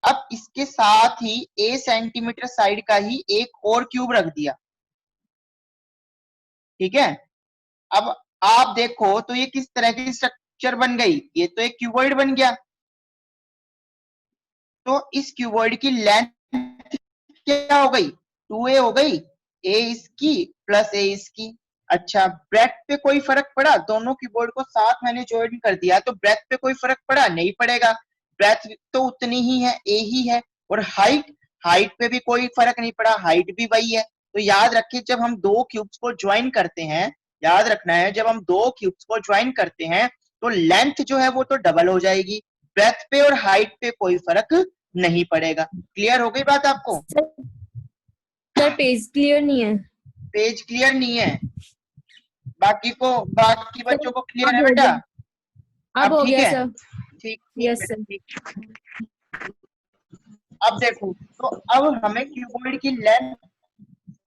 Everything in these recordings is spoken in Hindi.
अब इसके साथ ही a सेंटीमीटर साइड का ही एक और क्यूब रख दिया, ठीक है। अब आप देखो तो ये किस तरह की स्ट्रक्चर बन गई, ये तो एक क्यूबॉइड बन गया। तो इस क्यूबॉइड की लेंथ क्या हो गई, 2a हो गई, a इसकी प्लस a इसकी। अच्छा, ब्रेथ पे कोई फर्क पड़ा, दोनों कीबोर्ड को साथ मैंने ज्वाइन कर दिया तो ब्रेथ पे कोई फर्क पड़ा, नहीं पड़ेगा, ब्रेथ तो उतनी ही है, a ही है। और हाइट, हाइट पे भी कोई फर्क नहीं पड़ा, हाइट भी वही है। तो याद रखिए जब हम दो क्यूब्स को ज्वाइन करते हैं, याद रखना है जब हम दो क्यूब्स को ज्वाइन करते हैं तो लेंथ जो है वो तो डबल हो जाएगी, ब्रेथ पे और हाइट पे कोई फर्क नहीं पड़ेगा। क्लियर हो गई बात आपको? सर पेज क्लियर नहीं है। पेज क्लियर नहीं है, बाकी बच्चों को क्लियर है अब हो बेटा? गया, अब हो ठीक गया है, सर। ठीक ठीक यस बेटा सर। ठीक। अब देखो, तो अब हमें क्यूबॉइड की लेंथ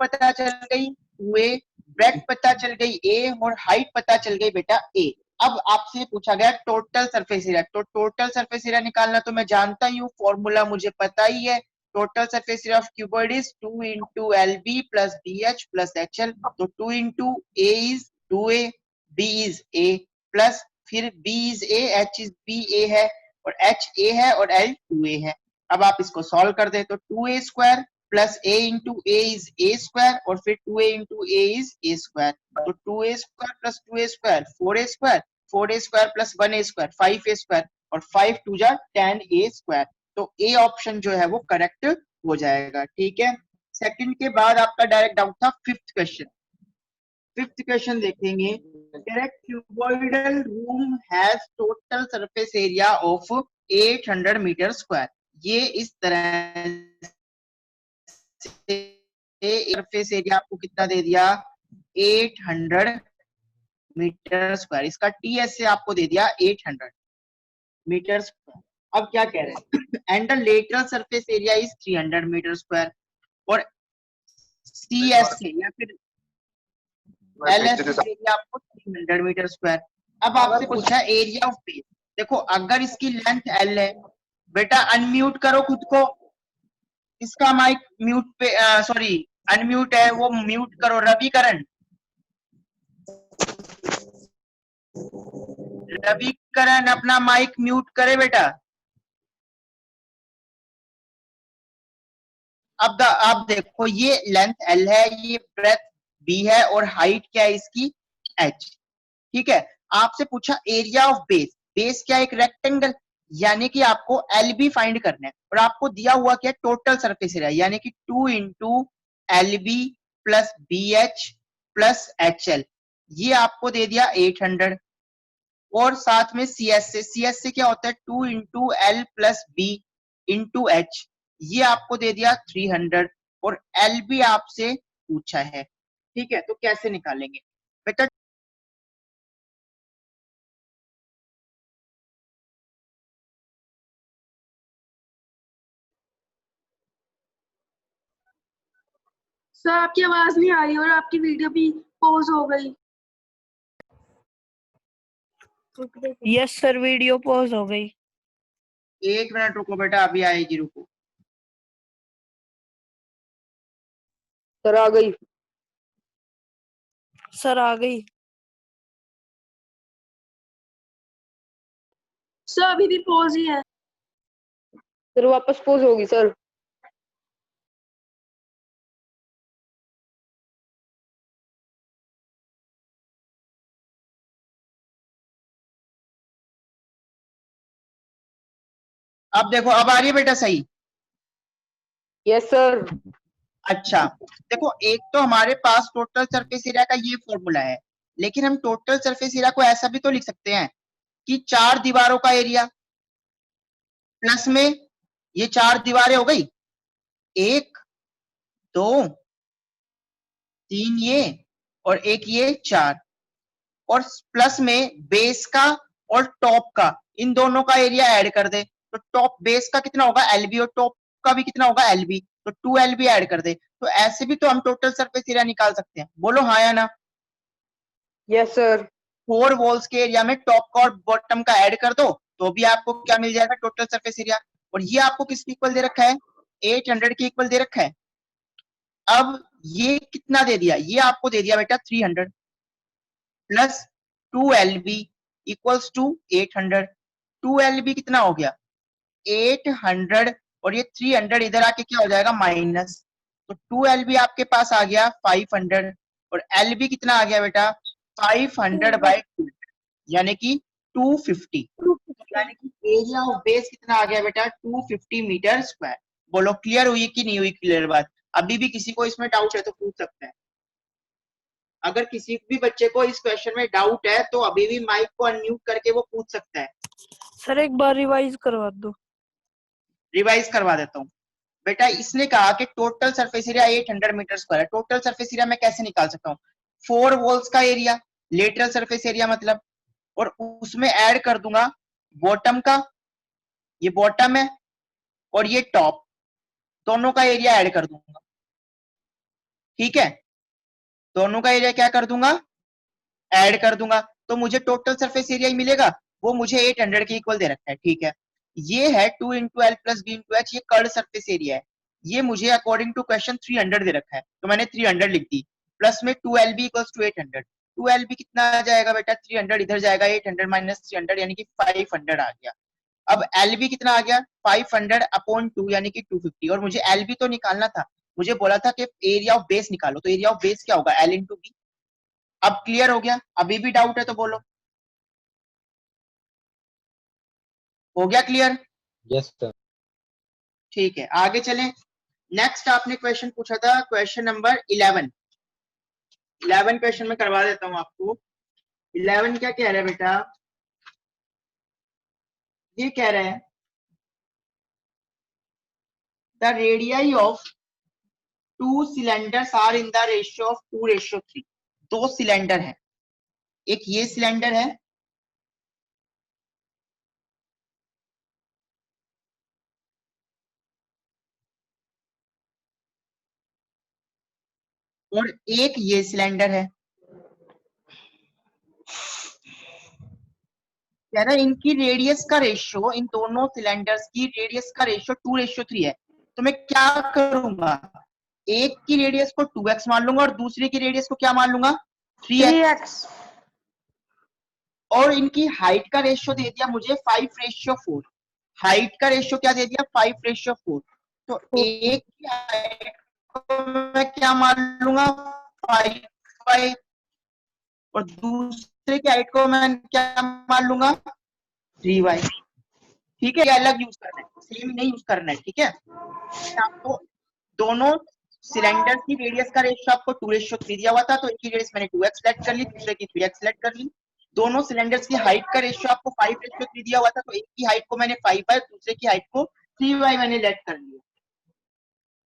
पता चल गई 2a, ब्रेथ पता चल गई a और हाइट पता चल गई बेटा a। अब आपसे पूछा गया टोटल सरफेस एरिया, तो टोटल सरफेस एरिया निकालना तो मैं जानता ही हूँ, फॉर्मूला मुझे पता ही है। Total surface area of cuboid is 2 into LB plus BH plus HL। तो 2 into A is 2a, B is A plus फिर B is A, H is B A है और H A है और L 2a है। अब आप इसको सॉल्व कर दे तो 2a square plus a into A is a square और फिर 2a into A is a square. तो 2a square plus 2a square 4a square, 4a square plus 1a square 5a square और 5 टू जा 10a स्क्वायर। तो ए ऑप्शन जो है वो करेक्ट हो जाएगा, ठीक है। सेकंड के बाद आपका डायरेक्ट डाउट था फिफ्थ क्वेश्चन। फिफ्थ क्वेश्चन देखेंगे, cuboidal room has total surface area of 800 metre square. ये इस तरह सरफेस एरिया आपको कितना दे दिया, 800 मीटर स्क्वायर, इसका टीएस से आपको दे दिया 800 मीटर स्क्वायर। अब क्या कह रहे हैं, and the lateral surface area is 300 metre square और सीएस से या फिर एलएस से दे दिया आपको 300 मीटर स्क्वायर। अब आपसे पूछा एरिया ऑफ बेस। देखो अगर इसकी लेंथ एल है, बेटा अनम्यूट करो खुद को, इसका माइक म्यूट पे सॉरी अनम्यूट है वो म्यूट करो, रविकरण, रविकरण अपना माइक म्यूट करे बेटा। अब देखो ये लेंथ एल है, ये ब्रेथ बी है और हाइट क्या है इसकी एच, ठीक है। आपसे पूछा एरिया ऑफ बेस, बेस क्या है एक रेक्टेंगल, यानी कि आपको एल बी फाइंड करना है और आपको दिया हुआ क्या टोटल सरफेस एरिया, यानी कि 2 into L B plus B H plus H L, ये आपको दे दिया 800 और साथ में सी एस से क्या होता है 2 into L plus B into H, ये आपको दे दिया 300 और एल भी आपसे पूछा है, ठीक है। तो कैसे निकालेंगे बेटा, सर आपकी आवाज नहीं आ रही और आपकी वीडियो भी पॉज हो गई। यस सर, वीडियो पॉज हो गई। 1 मिनट रुको बेटा, अभी आएगी, रुको। सर आ गई, सर आ गई। सर अभी भी पॉज ही है। सर वापस पोज होगी सर। अब देखो अब आ रही है बेटा सही? Yes sir. अच्छा, देखो एक तो हमारे पास टोटल सरफेस एरिया का ये फॉर्मूला है, लेकिन हम टोटल सरफेस एरिया को ऐसा भी तो लिख सकते हैं कि 4 दीवारों का एरिया प्लस में ये 4 दीवारें हो गई, 1 2 3 ये और एक ये 4 और प्लस में बेस का और टॉप का, इन दोनों का एरिया ऐड कर दे तो टॉप बेस का कितना होगा एलबी और टॉप का भी कितना होगा एलबी, तो 2 एलबी ऐड कर दे। तो ऐसे भी तो हम टोटल सरफेस एरिया निकाल सकते हैं, बोलो हाँ या ना? Yes sir. 4 वॉल्स के एरिया में टॉप का और बॉटम का ऐड कर दो तो भी आपको क्या मिल जाएगा टोटल सरफेस एरिया। और ये आपको किसके इक्वल दे रखा है, 800 के इक्वल दे रखा है। अब ये कितना दे दिया, ये आपको दे दिया बेटा 300 plus 2LB equals to 800। 2LB कितना हो गया 800 और ये 300 इधर आके क्या हो जाएगा माइनस, तो 2LB आपके पास आ गया 500 और LB कितना आ गया बेटा 500/2 यानी कि 250। यानी कि एरिया ऑफ बेस कितना आ गया बेटा 250 मीटर स्क्वायर। बोलो क्लियर हुई कि नहीं हुई क्लियर बात। अभी भी किसी को इसमें डाउट है तो पूछ सकता है। अगर किसी भी बच्चे को इस क्वेश्चन में डाउट है तो अभी भी माइक को अनम्यूट करके वो पूछ सकता है। सर एक बार रिवाइज करवा दो। रिवाइज करवा देता हूँ बेटा। इसने कहा कि total surface area 800 metre square है। टोटल सरफेस एरिया मैं कैसे निकाल सकता हूँ, 4 वॉल्स का एरिया लेटरल सरफेस एरिया मतलब, और उसमें ऐड कर दूंगा बॉटम का, ये बॉटम है और ये टॉप, दोनों का एरिया ऐड कर दूंगा। ठीक है, दोनों का एरिया क्या कर दूंगा ऐड कर दूंगा, तो मुझे टोटल सरफेस एरिया ही मिलेगा, वो मुझे 800 के इक्वल दे रखा है। ठीक है, ये है 2 into L plus B into H, ये कर्ड सरफेस एरिया है। ये मुझे अकॉर्डिंग टू क्वेश्चन 300 दे रखा है तो मैंने 300 लिख दी, प्लस में 2LB इक्वल्स टू 800। 2LB कितना आ जाएगा बेटा 300 इधर जाएगा, 800 माइनस 300 यानी कि 500 आ गया। अब LB कितना आ गया 500/2 यानी कि 250, और मुझे LB तो निकालना था, मुझे बोला था कि एरिया ऑफ बेस निकालो, तो एरिया ऑफ बेस क्या होगा L इंटू बी। अब क्लियर हो गया, अभी भी डाउट है तो बोलो। हो गया क्लियर? Yes sir. ठीक है आगे चलें। नेक्स्ट आपने क्वेश्चन पूछा था क्वेश्चन नंबर 11। 11 क्वेश्चन में करवा देता हूं आपको। 11 क्या कह रहा है बेटा, ये कह रहा है the radii of 2 cylinders are in the ratio of 2:3। 2 cylinder है, एक ये सिलेंडर है और एक ये सिलेंडर है। कह रहा है इनकी रेडियस का रेशियो, इन दोनों सिलेंडर्स की रेडियस का रेशियो 2:3 है। तो मैं क्या करूंगा, एक की रेडियस को 2x मान लूंगा और दूसरे की रेडियस को क्या मान लूंगा 3x, और इनकी हाइट का रेशियो दे दिया मुझे 5:4। हाइट का रेशियो क्या दे दिया 5:4। तो एक की हाइट को मैं क्या मान लूंगा 5 और दूसरे की हाइट को मैं क्या मान लूंगा 3y। ठीक है, ये अलग यूज करना है, सेम नहीं यूज करना है। ठीक है, आपको दोनों सिलेंडर की रेडियस का रेशियो आपको 2:3 दिया हुआ था, तो इनकी रेडियस मैंने 2x सेलेक्ट कर ली, दूसरे की 3x सेलेक्ट कर ली। दोनों सिलेंडर्स की हाइट का रेशियो आपको 5:3 दिया हुआ था, तो एक की हाइट को मैंने 5y, दूसरे की हाइट को 3y मैंने लेट कर लिया।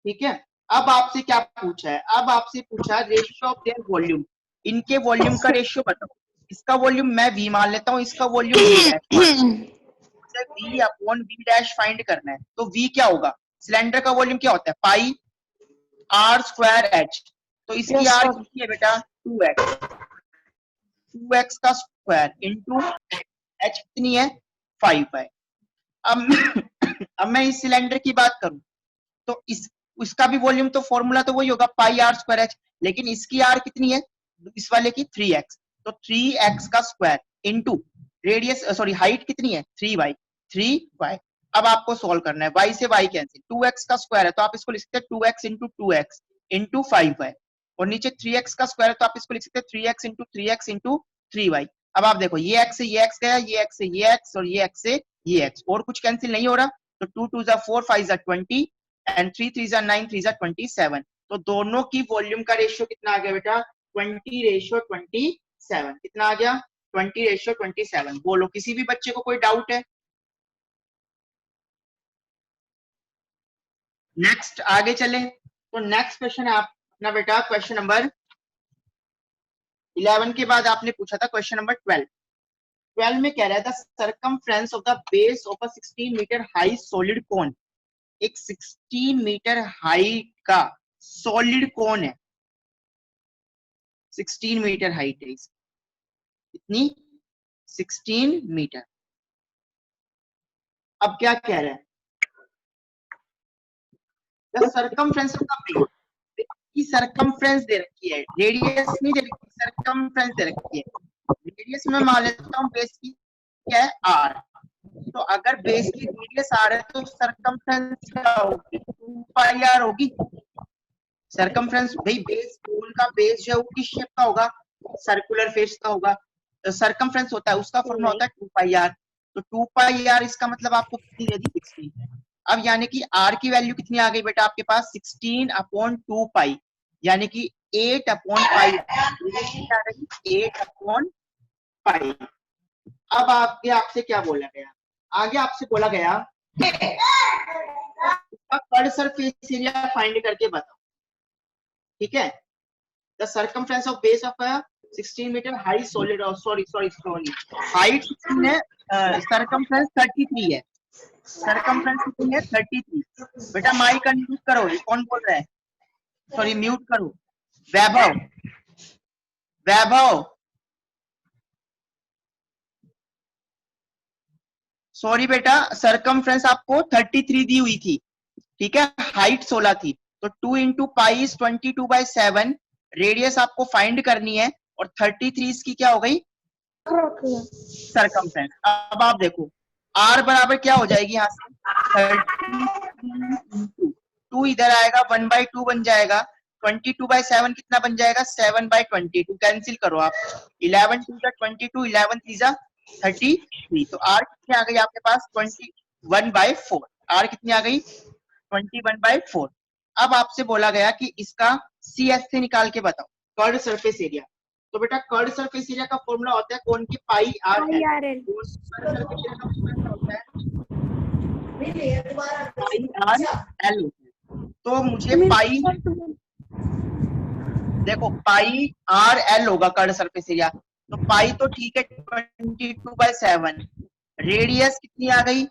ठीक है, अब आपसे क्या पूछा है, अब आपसे पूछा रेशियो ऑफ देयर वॉल्यूम, इनके वॉल्यूम का रेशियो बताओ। इसका वॉल्यूम मैं v मान लेता हूँ, इसका वॉल्यूम v डैश मुझे v/v' फाइंड करना है। तो v क्या होगा, सिलेंडर का वॉल्यूम क्या होता है पाई r²h, तो इसकी Yes, r sir. कितनी है बेटा 2x का स्क्वायर इंटू h कितनी है 5 है। अब मैं इस सिलेंडर की बात करूं तो इसका भी वॉल्यूम तो फॉर्मूला तो वही होगा πr²h, लेकिन इसकी r कितनी है इस वाले की 3x, तो 3x का square into radius sorry height कितनी है 3y। अब आपको सॉल्व करना है, y से y कैंसिल, 2x का स्क्वायर है तो आप इसको लिख सकते हैं 2x into 2x into 5y, और नीचे 3x का स्क्वायर है तो आप इसको लिख सकते हैं 3x into 3x into 3y। अब आप देखो ये x से ये x गया, ये x से ये x और ये x से ये x, और कुछ कैंसिल नहीं हो रहा, तो 2 2 4 5 20 एंड 3 3 9 3 27। तो दोनों की वॉल्यूम का रेशियो कितना आ गया बेटा 20:27। कितना आ गया 20:27। बोलो किसी भी बच्चे को कोई डाउट है? नेक्स्ट आगे चले, तो नेक्स्ट क्वेश्चन है अपना बेटा क्वेश्चन नंबर 11 के बाद आपने पूछा था क्वेश्चन नंबर 12। 12 में कह रहा है the circumference of the base of a 16 metre high solid cone, एक 16 मीटर हाइट का सॉलिड कोन है, 16 मीटर हाइट है इतनी 16 मीटर। अब क्या कह रहा है the circumference of the base, की सर्कमफ्रेंस दे रखी है, रेडियस नहीं दे रखी, सर्कमफ्रेंस दे रखी है। रेडियस में मान लेता हूँ बेस की क्या है r, तो अगर बेस की रेडियस r है तो सर्कमफ्रेंस क्या होगी, 2 पाई r होगी। सर्कमफ्रेंस भाई बेस, गोल का बेस जो है वो किस शेप का होगा, सर्कुलर फेस का होगा। तो सर्कमफ्रेंस होता है उसका फॉर्मूला होता है 2 पाई r, तो 2 पाई r इसका मतलब आपको कितनी दे दी, 16। अब यानी कि r की वैल्यू कितनी आ गई बेटा आपके पास, 16/2 पाई, यानी कि 8/पाई, 8/पाई। अब आगे आपसे क्या बोला गया, आगे आपसे बोला गया कर्ड सरफेस एरिया फाइंड करके बताओ, ठीक है। The circumference of base of a 16 metre high solid, sorry height 16 है, सर्कमफ्रेंस 33 है, सर्कमफ्रेंस कितनी है, 33। बेटा माइक अनम्यूट करो, ये कौन बोल रहा है, सॉरी म्यूट करो, वैभव, वैभव, सॉरी बेटा, सर्कमफ्रेंस आपको 33 दी हुई थी, ठीक है, हाइट 16 थी, तो 2 इंटू पाई 22/7, रेडियस आपको फाइंड करनी है, और 33 इसकी क्या हो गई, सर्कमफ्रेंस। अब आप देखो r बराबर क्या हो जाएगी, यहाँ से 33 2 इधर आएगा, 1/2 बन जाएगा, 22/7 कितना बन जाएगा, 7/22, कैंसिल करो आप, 11 2 22, 11 3 33, तो r कितनी आ गई आपके पास, 21/4, r कितनी आ गई, 21/4। अब आपसे बोला गया कि इसका CS से निकाल के बताओ कर्ड सरफेस एरिया। तो बेटा कर्ड सरफेस एरिया का फॉर्मूला होता है कौन की, pi r l. Curved surface area का फॉर्मूला होता है पाई आर एल। तो मुझे पाई, देखो पाई आर एल होगा कर्ड सरफेस एरिया, तो पाई तो ठीक है 22/7, रेडियस कितनी आ गई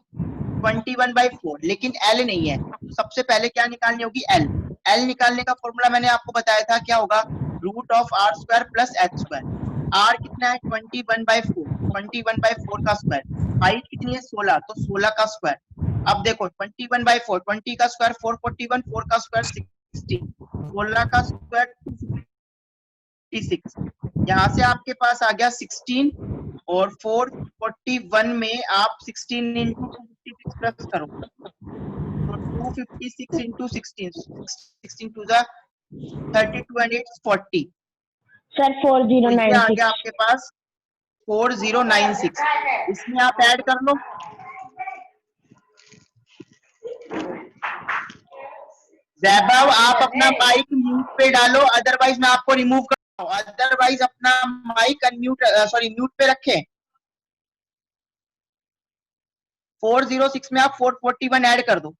21/4, लेकिन एल नहीं है, तो सबसे पहले क्या निकालनी होगी, एल। एल निकालने का फॉर्मूला मैंने आपको बताया था, क्या होगा, √r² + h²। r कितना है 21/4, 21/4 का स्क्वायर, हाइट कितनी है 16, तो 16 का स्क्वायर। अब देखो 21/4, 20 का स्क्वायर 441, 4 का स्क्वायर 16, 16 का स्क्वायर 256, यहाँ से आपके पास आ गया 16, और 441 में आप 16 इंटू 256 प्लस करो, तो 256 इंटू 16, 16 टू ज़ा 32 and 8 40, सर तो ये आ 4096। गया आपके पास 4096, इसमें आप ऐड कर लो। वैभव आप अपना माइक म्यूट पे डालो, अदरवाइज मैं आपको रिमूव कर, अदरवाइज अपना माइक अनम्यूट, सॉरी म्यूट पे रखें। 406 में आप 441 ऐड कर दो,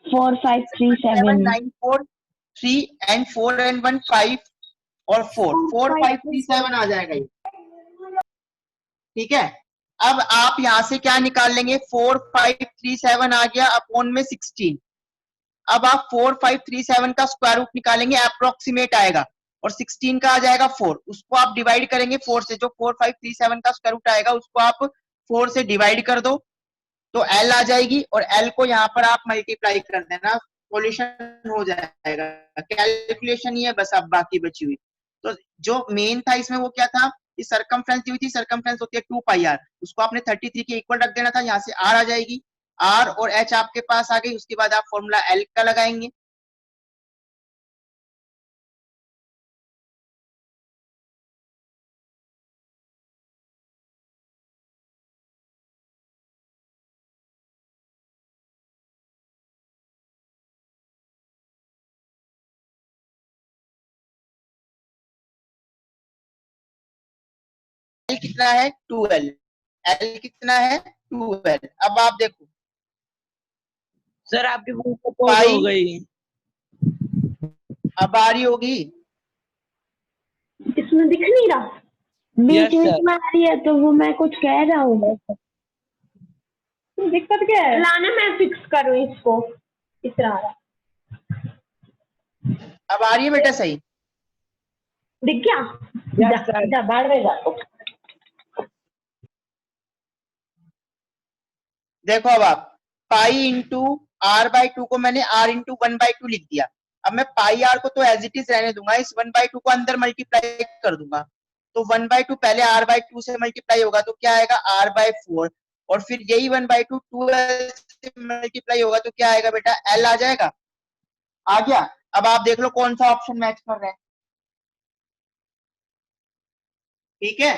4537 943 एंड 4 and 1 5 और 4 4537 आ जाएगा ये, ठीक है। अब आप यहां से क्या निकाल लेंगे, 4537 आ गया अपॉन में 16। अब आप 4537 का स्क्वायर रूट निकालेंगे, अप्रोक्सीमेट आएगा, और 16 का आ जाएगा 4, उसको आप डिवाइड करेंगे 4 से, जो 4537 का स्क्वायर रूट आएगा उसको आप 4 से डिवाइड कर दो, तो L आ जाएगी, और L को यहाँ पर आप मल्टीप्लाई कर देना, सॉल्यूशन हो जाएगा। कैलकुलेशन ही है बस, अब बाकी बची हुई। तो जो मेन था इसमें वो क्या था, कि सर्कमफ्रेंस दी हुई थी, सर्कमफ्रेंस होती है 2 पाई r, उसको आपने 33 के इक्वल रख देना था, यहाँ से r आ जाएगी, r और h आपके पास आ गई, उसके बाद आप फॉर्मूला L का लगाएंगे। L कितना है 2L, L कितना है 2L। अब आप देखो सर आपकी बुक पोज पाई, हो गई। अब आ रही होगी, इसमें दिख नहीं रहा, यस बीच सर। में आ रही है, तो वो मैं कुछ कह रहा हूँ। दिक्कत क्या है, लाना मैं फिक्स करूँ इसको, इस तरह आ रहा। अब आ रही है बेटा सही, दिख गया, यस सर। जा बाहर में जा। देखो अब आप pi into r by two को मैंने आर इंटू 1/2 लिख दिया। अब मैं पाई आर को तो एज इट इज रहने दूंगा, इस 1/2 को अंदर मल्टीप्लाई कर दूंगा, तो 1/2 पहले r/2 से मल्टीप्लाई होगा तो क्या आएगा r/4, और फिर यही 1/2 2l से मल्टीप्लाई होगा तो क्या आएगा बेटा l आ जाएगा। आ गया। अब आप देख लो कौन सा ऑप्शन मैच कर रहा है। ठीक है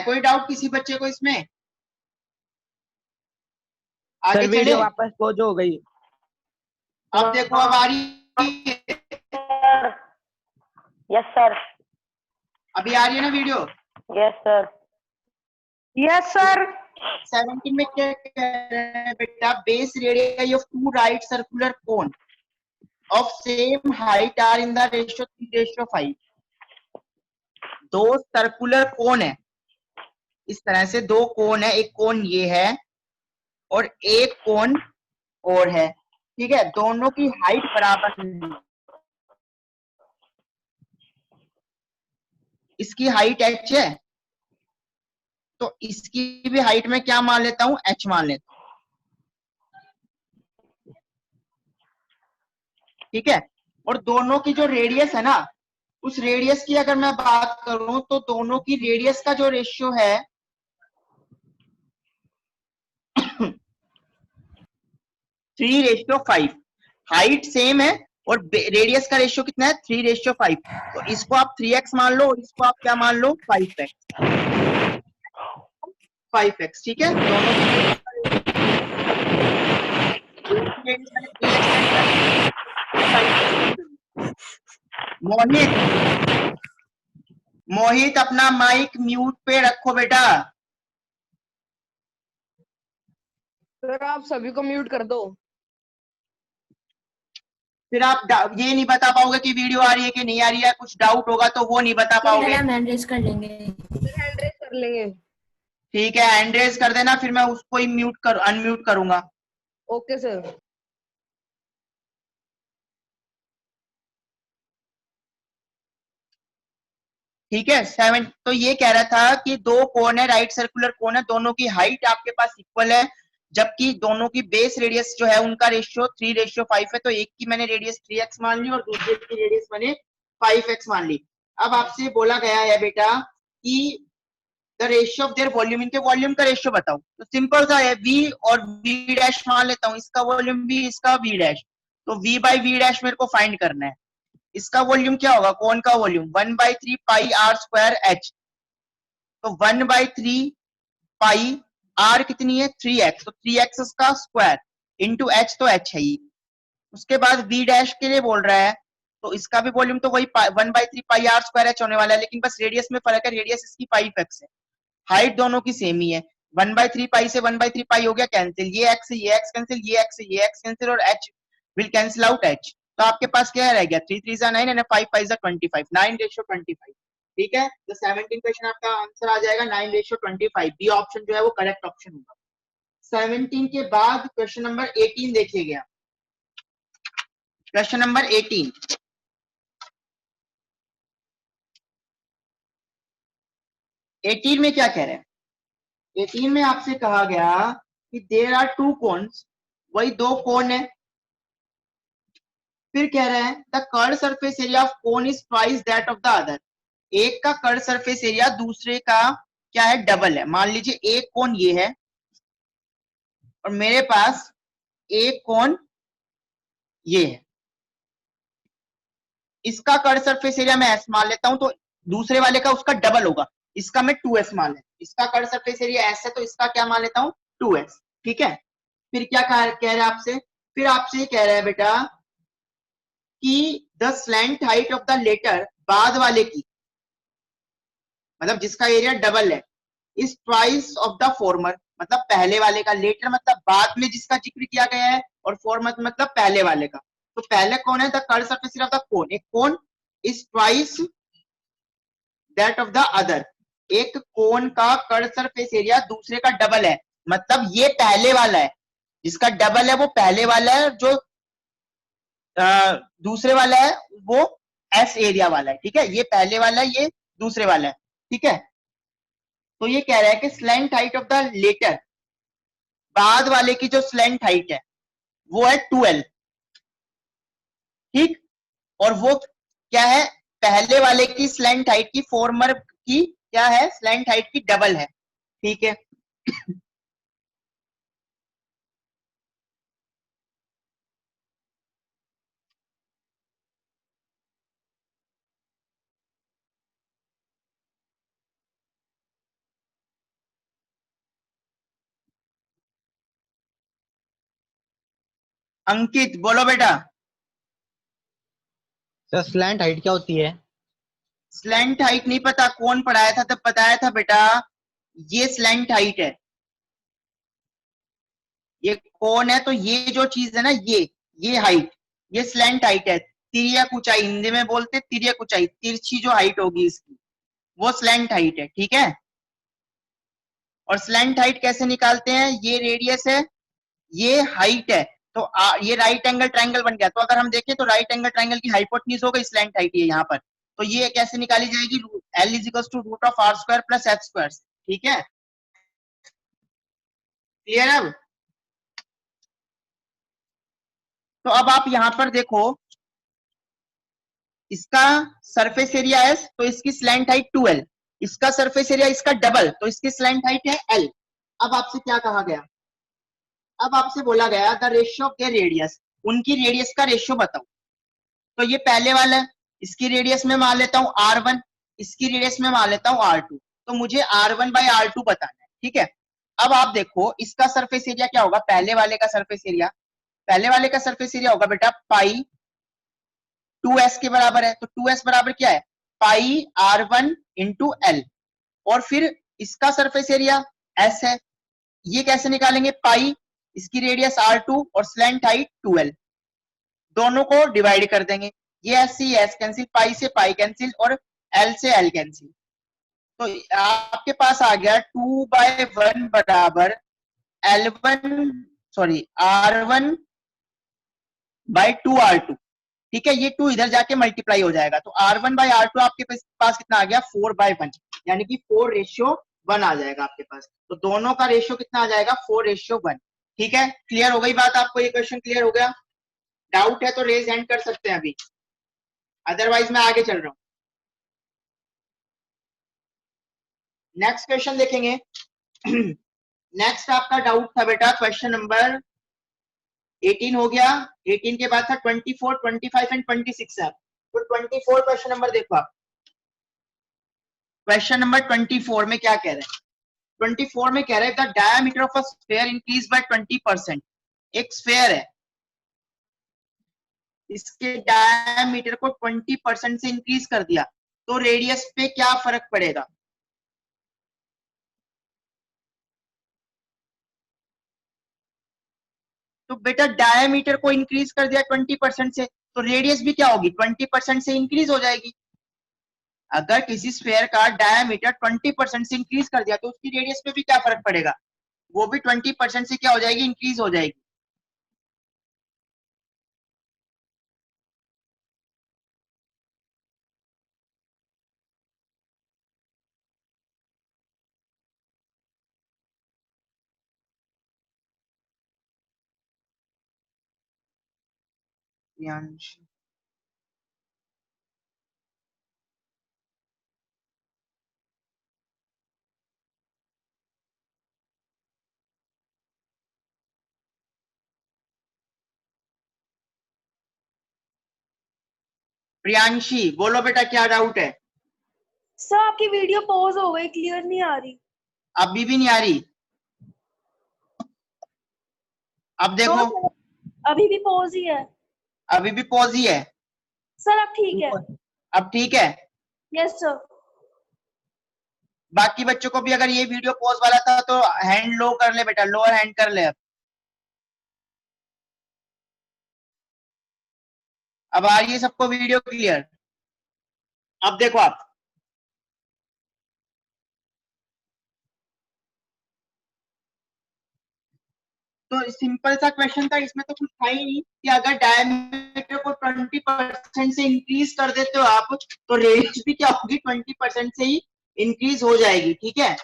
कोई डाउट किसी बच्चे को इसमें? आगे सर चले। वीडियो वापस पॉज हो गई। अब देखो अब आ रही है। Yes sir. अभी आ रही है ना video? Yes sir. Yes sir. 17 में क्या कह रहे हैं बेटा, base radius of two right circular cone of same height are in the ratio 3:5। दो सर्कुलर कोन है, इस तरह से दो कोन है, एक कोन ये है और एक कोन और है, ठीक है, दोनों की हाइट बराबर है। इसकी हाइट h है तो इसकी भी हाइट में क्या मान लेता हूं, h मान लेता हूं। ठीक है, और दोनों की जो रेडियस है ना, उस रेडियस की अगर मैं बात करूं तो दोनों की रेडियस का जो रेशियो है 3:5। हाइट सेम है और रेडियस का रेशियो कितना है 3:5। तो इसको आप 3x मान लो और इसको आप क्या मान लो 5x। ठीक है, दोनों मोहित अपना माइक म्यूट पे रखो बेटा। सर आप सभी को म्यूट कर दो। फिर आप ये नहीं बता पाओगे कि वीडियो आ रही है कि नहीं आ रही है, कुछ डाउट होगा तो वो नहीं बता पाओगे। हैंड रेज कर लेंगे। हैंड रेज कर लेंगे। ठीक है, हैंड रेज कर देना, फिर मैं उसको ही अनम्यूट करूंगा। Okay sir. ठीक है 7। तो ये कह रहा था कि दो कोन है, राइट सर्कुलर कोन है, दोनों की हाइट आपके पास इक्वल है, जबकि दोनों की बेस रेडियस जो है उनका रेशियो 3:5 है। तो एक की मैंने रेडियस 3x मान ली और दूसरे की रेडियस मैंने 5x मान ली। अब आपसे बोला गया है बेटा कि the ratio of their volume, इनके वॉल्यूम का रेशियो बताओ। तो सिंपल सा है, v और v डैश मान लेता हूँ, इसका वॉल्यूम v, इसका v डैश, तो v/v डैश मेरे को फाइंड करना है। इसका वॉल्यूम क्या होगा, कौन का volume 1/3 pi r square h। तो 1/3 पाई आर कितनी है 3x, तो 3x उसका स्क्वायर इंटू h, तो h है ही। उसके बाद v डैश के लिए बोल रहा है, तो इसका भी वॉल्यूम तो वही 1/3 पाई आर स्क्वायर h होने वाला है, लेकिन बस रेडियस में फर्क है, रेडियस इसकी 5x है, हाइट दोनों की सेम ही है। 1/3 पाई से 1/3 पाई हो गया कैंसिल, ये x से ये x कैंसिल, ये x से ये x कैंसिल, और h will cancel out h। तो आपके पास क्या रह गया 3 3 9 एंड 5 5 25, 9:25। ठीक है, तो 17 क्वेश्चन आपका आंसर आ जाएगा 9:25। बी ऑप्शन जो है वो करेक्ट ऑप्शन होगा। 17 के बाद क्वेश्चन नंबर 18 देखिएगा। क्वेश्चन नंबर 18, में क्या कह रहे हैं, 18 में आपसे कहा गया कि देयर आर टू कोन्स, वही दो कोन है। फिर कह रहे हैं the curved surface area of cone is twice that of the other. एक का कर्व सरफेस एरिया दूसरे का क्या है, डबल है। मान लीजिए एक कोन ये है और मेरे पास एक कोन ये है, इसका कर्व सरफेस एरिया मैं s मान लेता हूं, तो दूसरे वाले का उसका डबल होगा, इसका मैं 2s मान लेता हूं। इसका कर्व सरफेस एरिया s है तो इसका क्या मान लेता हूं 2s। ठीक है, फिर क्या कह रहे हैं आपसे, फिर आपसे ये कह रहा है बेटा कि the slant height of the latter, बाद वाले की, मतलब जिसका एरिया डबल है, is twice of the former, मतलब पहले वाले का, लेटर मतलब बाद में जिसका जिक्र किया गया है, और फॉर्मर मतलब पहले वाले का। तो पहले कौन है, the curved surface area of the cone, एक cone is twice that of the other, एक कोन का कर्व सरफेस एरिया दूसरे का डबल है, मतलब ये पहले वाला है, जिसका डबल है वो पहले वाला है, जो दूसरे वाला है वो एस एरिया वाला है। ठीक है, ये पहले वाला है, ये दूसरे वाला है। ठीक है, तो ये कह रहा है कि slant height of the latter, बाद वाले की जो स्लेंट हाइट है वो है 2L, ठीक, और वो क्या है, पहले वाले की स्लेंट हाइट की फॉर्मर की क्या है, स्लेंट हाइट की डबल है, ठीक है। अंकित बोलो बेटा। सर स्लैंट हाइट क्या होती है? स्लेंट हाइट नहीं पता, कौन पढ़ाया था तब बताया था बेटा, ये स्लेंट हाइट है, ये कौन है, तो ये जो चीज है ना, ये हाइट, ये स्लेंट हाइट है। तिर्यक ऊंचाई हिंदी में बोलते, तिर्यक ऊंचाई, तिरछी जो हाइट होगी इसकी, वो स्लेंट हाइट है, ठीक है। और स्लेंट हाइट कैसे निकालते हैं, ये रेडियस है, ये हाइट है, तो ये राइट एंगल ट्रायंगल बन गया। तो अगर हम देखें तो राइट एंगल ट्रायंगल की हाइपोटेन्यूज हो गई स्लेंट हाइट ये यहाँ पर, तो ये कैसे निकाली जाएगी, L is equal to root of r square plus h square, ठीक है, क्लियर है। तो अब आप यहां पर देखो, इसका सरफेस एरिया S, तो इसकी स्लैंट हाइट 2L, इसका सरफेस एरिया इसका डबल, तो इसकी स्लैंट हाइट है L। अब आपसे क्या कहा गया, अब आपसे बोला गया the ratio of their radius, उनकी रेडियस का रेशियो बताओ। तो ये पहले वाला है, इसकी रेडियस में मान लेता हूं R1, इसकी रेडियस में मान लेता हूं R2, तो मुझे R1 बाई R2 बताना है, ठीक है। अब आप देखो इसका सरफेस एरिया क्या होगा, पहले वाले का सरफेस एरिया, पहले वाले का सरफेस एरिया होगा बेटा पाई 2s के बराबर है, तो 2s बराबर क्या है, पाई R1 इंटू एल, और फिर इसका सरफेस एरिया s है, ये कैसे निकालेंगे, पाई, इसकी रेडियस R2 और स्लैंट हाइट 2L, दोनों को डिवाइड कर देंगे, ये s से s कैंसिल, पाई से पाई कैंसिल और l से l कैंसिल, तो आपके पास आ गया 2/1 बराबर L1 sorry R1 by 2R2, ठीक है। ये 2 इधर जाके मल्टीप्लाई हो जाएगा, तो R1 बाई R2 आपके पास कितना आ गया, 4/1, यानी कि 4:1 आ जाएगा आपके पास। तो दोनों का रेशियो कितना आ जाएगा, 4:1, ठीक है। क्लियर हो गई बात आपको, ये क्वेश्चन क्लियर हो गया, डाउट है तो रेज हैंड कर सकते हैं अभी, अदरवाइज मैं आगे चल रहा हूं। नेक्स्ट क्वेश्चन देखेंगे। नेक्स्ट आपका डाउट था बेटा क्वेश्चन नंबर 18 हो गया, 18 के बाद था 24, 25 एंड 26 है। तो 24 क्वेश्चन नंबर देखो आप, क्वेश्चन नंबर 24 में क्या कह रहे हैं, 24 में कह रहे हैं the diameter of a sphere increase by 20%, एक स्फीयर है, इसके डायमीटर को 20% से इंक्रीज कर दिया, तो रेडियस पे क्या फर्क पड़ेगा। तो बेटा डायमीटर को इंक्रीज कर दिया 20% से, तो रेडियस भी क्या होगी, 20% से इंक्रीज हो जाएगी। अगर किसी स्फीयर का डायमीटर 20% से इंक्रीज कर दिया तो उसकी रेडियस पे भी क्या फर्क पड़ेगा, वो भी 20% से क्या हो जाएगी, इंक्रीज हो जाएगी। प्रियांशी बोलो बेटा क्या डाउट है। सर आपकी वीडियो पॉज हो गई, क्लियर नहीं आ रही। अभी भी नहीं आ रही, अब देखो, तो अभी भी पॉज ही है। अभी भी पॉज ही है सर अब ठीक है। अब ठीक है। Yes sir. बाकी बच्चों को भी अगर ये वीडियो पॉज वाला था तो हैंड लो कर ले बेटा, लोअर हैंड कर ले। अब आ रही है सबको वीडियो क्लियर। अब देखो आप, तो सिंपल सा क्वेश्चन था, इसमें तो कुछ था ही नहीं कि अगर डायमीटर को 20% से इंक्रीज कर देते हो आप तो रेडियस भी क्या होगी, 20% से ही इंक्रीज हो जाएगी, ठीक है।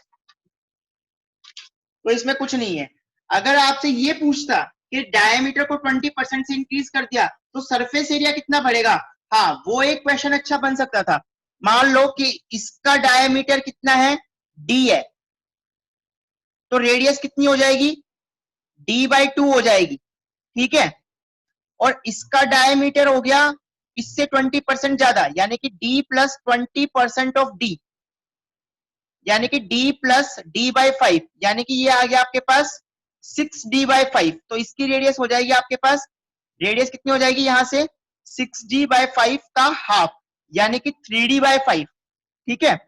तो इसमें कुछ नहीं है। अगर आपसे ये पूछता कि डायमीटर को 20% से इंक्रीज कर दिया तो सरफेस एरिया कितना बढ़ेगा, हाँ वो एक क्वेश्चन अच्छा बन सकता था। मान लो कि इसका डायमीटर कितना है, d है, तो रेडियस कितनी हो जाएगी, d/2 हो जाएगी, ठीक है। और इसका डायमीटर हो गया इससे 20% ज्यादा, यानी कि d प्लस 20% ऑफ d, यानी कि d प्लस d/5, यानी कि ये आ गया आपके पास 6d/5। तो इसकी रेडियस हो जाएगी आपके पास, रेडियस कितनी हो जाएगी यहां से 6d/5 का हाफ, यानी कि 3d/5, ठीक है।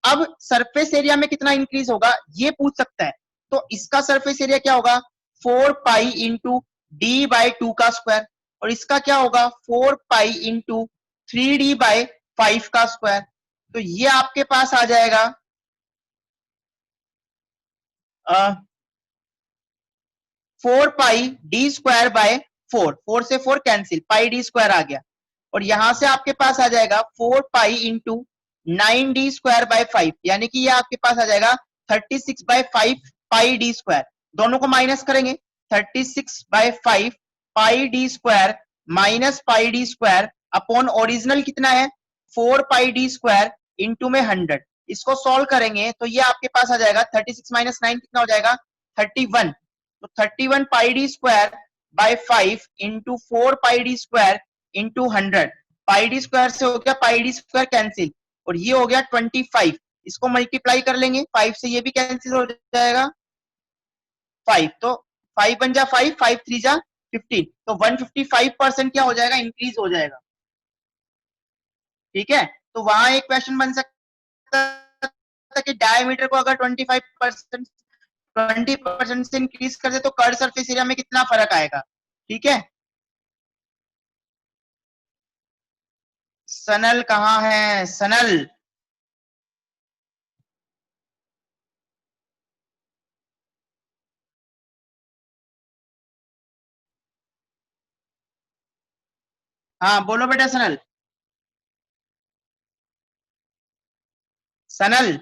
अब सरफेस एरिया में कितना इंक्रीज होगा ये पूछ सकता है, तो इसका सरफेस एरिया क्या होगा 4 पाई इंटू d/2 का स्क्वायर, और इसका क्या होगा 4 पाई इंटू 3d/5 का स्क्वायर। तो ये आपके पास आ जाएगा 4 पाई डी स्क्वायर बाय 4, 4 से 4 कैंसिल, पाई डी स्क्वायर आ गया, और यहां से आपके पास आ जाएगा 4 pi into 9d square by 5, यानी कि ये आपके पास आ जाएगा 36/5 पाई डी स्क्वायर। दोनों को माइनस करेंगे, 36/5 pi d square minus pi d square upon original कितना है 4 पाई डी स्क्वायर इंटू में 100। इसको सॉल्व करेंगे तो ये आपके पास आ जाएगा 36 माइनस 9 कितना हो जाएगा 31, तो 31 pi d square by 5 into 4 pi d square into 100, pi d square से हो गया पाई डी स्क्वायर कैंसिल, और ये हो गया 25। इसको मल्टीप्लाई कर लेंगे 5 से, ये भी कैंसिल हो जाएगा 5, तो 5 बन जा 5, 5 3 जा 15, तो 155% क्या हो जाएगा इंक्रीज हो जाएगा, ठीक है। तो वहां एक क्वेश्चन बन सकता है कि डायमीटर को अगर 20% से इंक्रीज कर दे तो कर्व सरफेस एरिया में कितना फर्क आएगा, ठीक है। सनल कहाँ है, सनल, हाँ बोलो बेटा सनल, सनल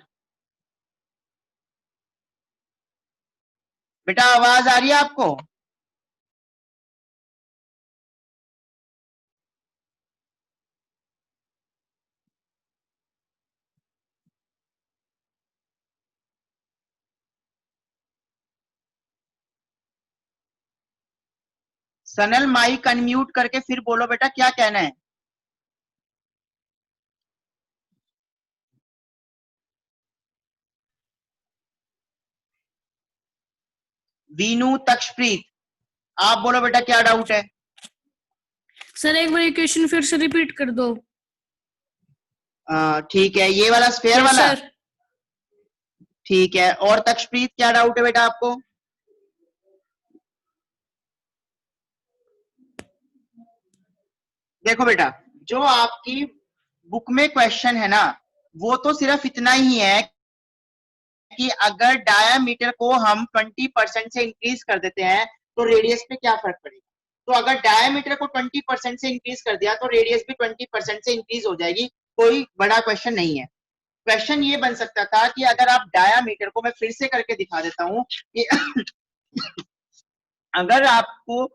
बेटा आवाज आ रही है आपको, सनल माइक अनम्यूट करके फिर बोलो बेटा क्या कहना है। वीनू तक्षप्रीत आप बोलो बेटा क्या डाउट है। सर एक बार क्वेश्चन फिर से रिपीट कर दो। ठीक है, ये वाला स्फेयर वाला, सर ठीक है। और तक्षप्रीत क्या डाउट है बेटा आपको, देखो बेटा जो आपकी बुक में क्वेश्चन है ना वो तो सिर्फ इतना ही है कि अगर डायामीटर को हम 20% से इंक्रीज कर देते हैं तो रेडियस पे क्या फर्क पड़ेगा। तो अगर डायामीटर को 20% से इंक्रीज कर दिया तो रेडियस भी 20% से इंक्रीज हो जाएगी, कोई बड़ा क्वेश्चन नहीं है। क्वेश्चन ये बन सकता था कि अगर आप डायामीटर को, मैं फिर से करके दिखा देता हूं कि अगर आपको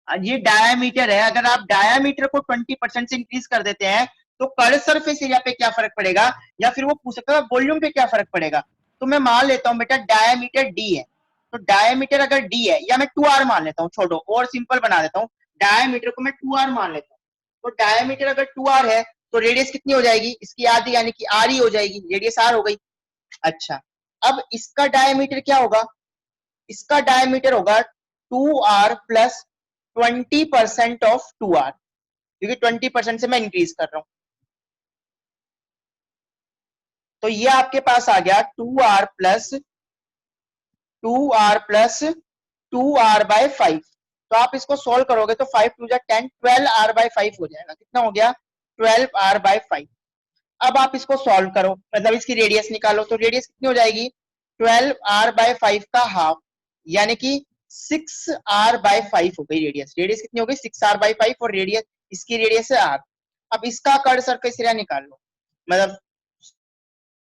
ये डायामीटर है, अगर आप डायामीटर को 20% से इंक्रीज कर देते हैं तो कर्व सरफेस एरिया पे क्या फर्क पड़ेगा, या फिर वो पूछ सकता है वॉल्यूम पे क्या फर्क पड़ेगा। तो मैं मान लेता हूं बेटा डायामीटर d है, तो डायामीटर अगर d है, या मैं 2r मान लेता हूं, छोड़ो और सिंपल बना देता हूं, डायामीटर को मैं 2r मान लेता हूं। तो डायामीटर अगर 2r है तो रेडियस कितनी हो जाएगी, इसकी आधी यानी कि r ही हो जाएगी, रेडियस r हो गई। अच्छा अब इसका डायामीटर क्या होगा, इसका डायमीटर होगा 2r प्लस 20% ऑफ 2r, क्योंकि 20% से मैं इंक्रीज कर रहा हूं। तो ये आपके पास आ गया 2r प्लस 2r/5। तो आप इसको सोल्व करोगे तो 5 2 10, 12r/5 हो जाएगा। कितना हो गया 12r/5। अब आप इसको सॉल्व करो, मतलब इसकी रेडियस निकालो, तो रेडियस कितनी हो जाएगी 12r/5 का हाफ, यानी कि 6r/5 हो गई रेडियस। रेडियस कितनी हो गई 6r/5, और रेडियस इसकी रेडियस है r। अब इसका कर्व सरफेस एरिया निकाल लो, मतलब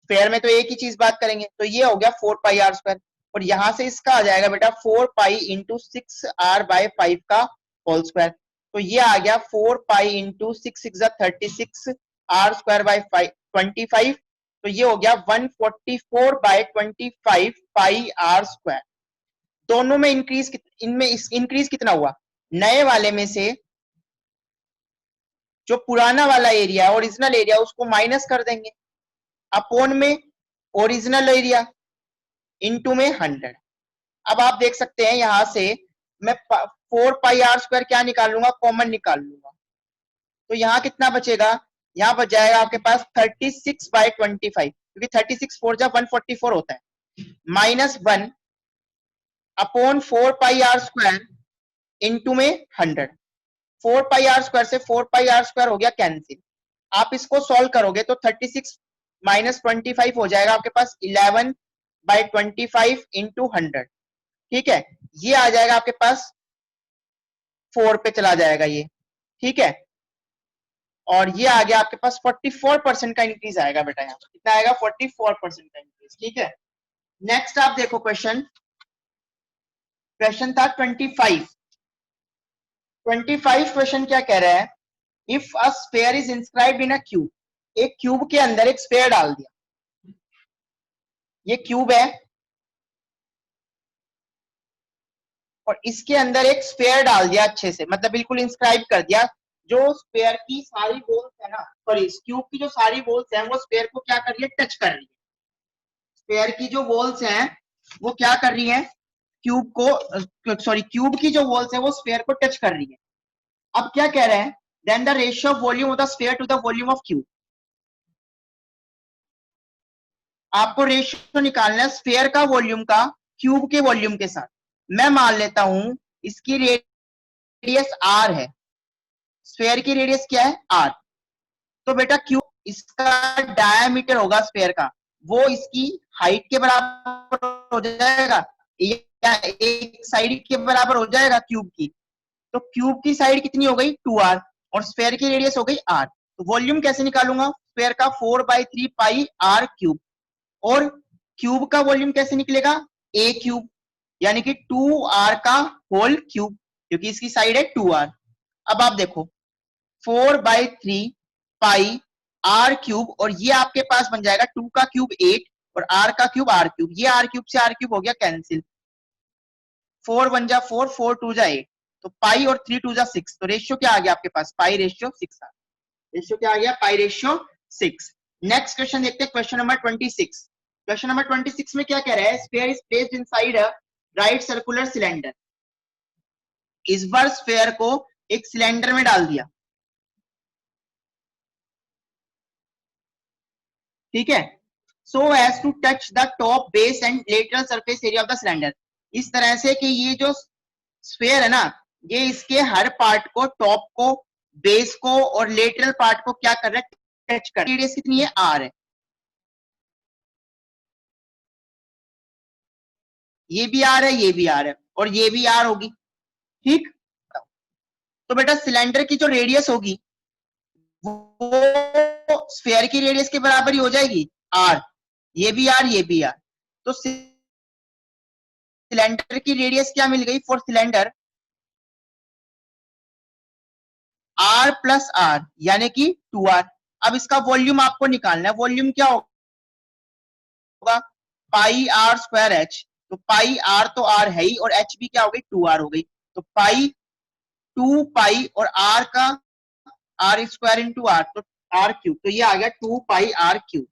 स्फेयर में तो एक ही चीज बात करेंगे, तो ये हो गया 4 पाई r स्क्वायर। और यहां से इसका आ जाएगा बेटा 4 पाई इंटू 6r/5 का होल स्क्वायर। तो ये आ गया 4 पाई इंटू 6 r² 25। तो ये हो गया 144/25 पाई r²। दोनों में इंक्रीज कितना हुआ? नए वाले में से जो पुराना वाला एरिया ओरिजिनल एरिया उसको माइनस कर देंगे, अपॉन में ओरिजिनल एरिया इनटू में 100। अब आप देख सकते हैं यहां से मैं 4 पाई r² क्या निकाल लूंगा? कॉमन निकाल लूंगा। तो यहाँ कितना बचेगा? यहाँ बच जाएगा आपके पास 36/25, क्योंकि 36 4 जा 144 होता है, -1 अपॉन 4 पाई r² इंटू में 100। 4 पाई r² से 4 पाई r² हो गया कैंसिल। आप इसको सॉल्व करोगे तो 36 - 25 हो जाएगा आपके पास 11/25 इंटू 100। ठीक है, ये आ जाएगा आपके पास 4 पे चला जाएगा ये। ठीक है, और ये आ गया आपके पास 44% का इंक्रीज आएगा बेटा। यहाँ कितना आएगा? 44% का इंक्रीज। ठीक है, नेक्स्ट आप देखो क्वेश्चन था 25 क्वेश्चन क्या कह रहा है? If a sphere is inscribed in a cube, एक क्यूब के अंदर एक स्फीयर डाल दिया, ये क्यूब है और इसके अंदर एक स्फीयर डाल दिया अच्छे से, मतलब बिल्कुल इंस्क्राइब कर दिया। जो स्फीयर की सारी बॉल्स है ना, सॉरी इस क्यूब की जो सारी बॉल्स हैं वो स्फीयर को क्या कर रही है? टच कर रही है। स्फीयर की जो बॉल्स हैं वो क्या कर रही है? क्यूब की जो बॉल्स है वो स्फीयर को टच कर रही है। अब क्या कह रहे हैं? Then the ratio of volume of the sphere to the volume of cube. आपको रेशियो निकालना है स्फीयर का वॉल्यूम का क्यूब के वॉल्यूम के साथ। मैं मान लेता हूं इसकी रेडियस r है, स्फीयर की रेडियस क्या है? r। तो बेटा क्यूब इसका डायमीटर होगा स्फीयर का, वो इसकी हाइट के बराबर हो जाएगा या एक साइड के बराबर हो जाएगा क्यूब की। तो क्यूब की साइड कितनी हो गई? 2r और स्फीयर की रेडियस हो गई r। तो वॉल्यूम कैसे निकालूंगा? स्फीयर का 4/3 पाई r क्यूब, और क्यूब का वॉल्यूम कैसे निकलेगा? a क्यूब, यानी कि 2r का होल क्यूब, क्योंकि इसकी साइड है 2r। अब आप देखो 4/3 पाई r क्यूब, और ये आपके पास बन जाएगा 2 का क्यूब 8 और r का क्यूब r क्यूब। ये r क्यूब से r क्यूब हो गया कैंसिल, 4 1 जा 4, 4 2 जा 8, तो पाई और 3 2 जा 6। तो रेशियो क्या आ गया आपके पास? पाई रेशियो 6। रेशियो क्या आ गया? पाई रेशियो 6। नेक्स्ट क्वेश्चन देखते हैं, क्वेश्चन नंबर 26। क्वेश्चन नंबर 26 में क्या कह रहा है? Sphere is placed inside a right circular cylinder. इस बार स्फीयर को एक सिलेंडर में डाल दिया। ठीक है, so as to touch the top base and lateral surface area of the cylinder. इस तरह से कि ये जो स्फीयर है ना, ये इसके हर पार्ट को, टॉप को, बेस को और लेटरल पार्ट को क्या कर रहा है? टच कर। रेडियस कितनी है? r है। ये भी r है, ये भी r है और ये भी r होगी। ठीक, तो बेटा सिलेंडर की जो रेडियस होगी वो स्फीयर की रेडियस के बराबर ही हो जाएगी, r। ये भी r, ये भी r। तो सिलेंडर की रेडियस क्या मिल गई? For cylinder r plus r, यानी कि 2r। अब इसका वॉल्यूम आपको निकालना है। वॉल्यूम क्या होगा? पाई r² h। तो पाई r तो r है ही और h भी क्या हो गई? 2r हो गई। तो पाई 2 पाई और r का r² इंटू r, तो r क्यूब। तो ये आ गया 2 पाई r क्यूब।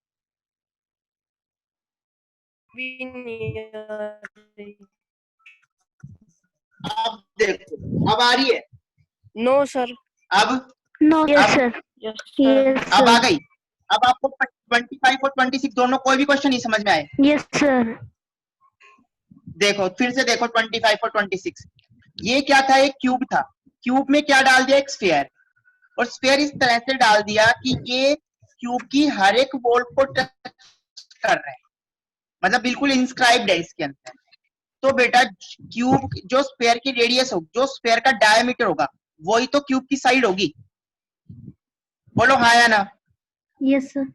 अब देखो, अब आ रही है? No sir. अब no yes sir, yes sir. Yes अब आ सर, गई। अब आपको 25 और 26 दोनों कोई भी क्वेश्चन नहीं समझ में आए? Yes sir. देखो फिर से देखो 25 और 26। ये क्या था? एक क्यूब था। क्यूब में क्या डाल दिया? एक स्फीयर। और स्फीयर इस तरह से डाल दिया कि ये क्यूब की हर एक बॉल को टच कर रहे हैं, मतलब बिल्कुल इंस्क्राइब्ड है इसके अंदर। तो बेटा क्यूब जो स्फीयर की रेडियस होगी, जो स्फीयर का डायमीटर होगा, वही तो क्यूब की साइड होगी। बोलो हाँ या ना? Yes sir.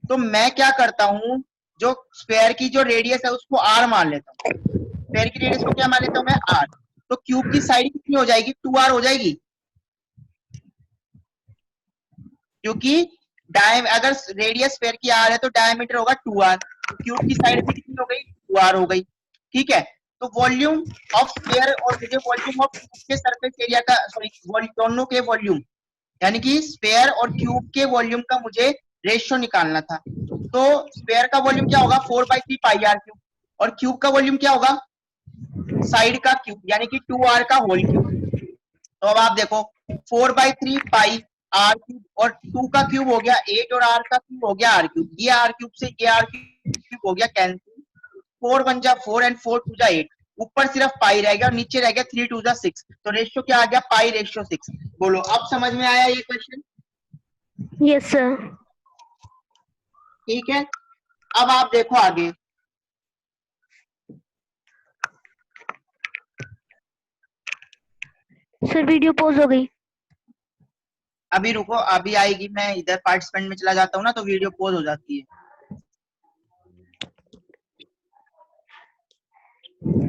तो मैं क्या करता हूं, जो स्फेयर की जो रेडियस है उसको r मान लेता हूँ, स्फेयर की रेडियस को क्या मान लेता हूँ मैं r, तो क्यूब की साइड कितनी हो जाएगी 2r हो जाएगी, क्योंकि अगर रेडियस स्फेयर की r है तो डायमीटर होगा 2r, तो क्यूब की साइड भी कितनी हो गई 2r हो गई। ठीक है, तो वॉल्यूम ऑफ स्फेयर और मुझे वॉल्यूम ऑफ क्यूब के सरफेस एरिया का सॉरी दोनों के वॉल्यूम यानी कि स्फेयर और क्यूब के वॉल्यूम का मुझे रेशियो निकालना था। तो स्फेयर का वॉल्यूम क्या होगा 4/3 पाई आर क्यूब, और क्यूब का वॉल्यूम क्या होगा साइड का क्यूब यानी कि 2r का होल क्यूब। तो अब आप देखो 4/3 पाई आर क्यूब और 2 का क्यूब हो गया 8 और r का क्यूब हो गया r क्यूब, ये r क्यूब से ये r क्यूब हो गया कैंसिल, 4 1 जा 4 एंड 4 2 जा 8, ऊपर सिर्फ पाई रह गया और नीचे रह गया 3 2 जा 6, तो रेशियो क्या आ गया पाई/6। बोलो अब समझ में आया ये क्वेश्चन? Yes sir. ठीक है, अब आप देखो आगे, सर वीडियो पॉज हो गई। अभी रुको अभी आएगी, मैं इधर पार्टिसिपेंट में चला जाता हूँ ना तो वीडियो पॉज हो जाती है।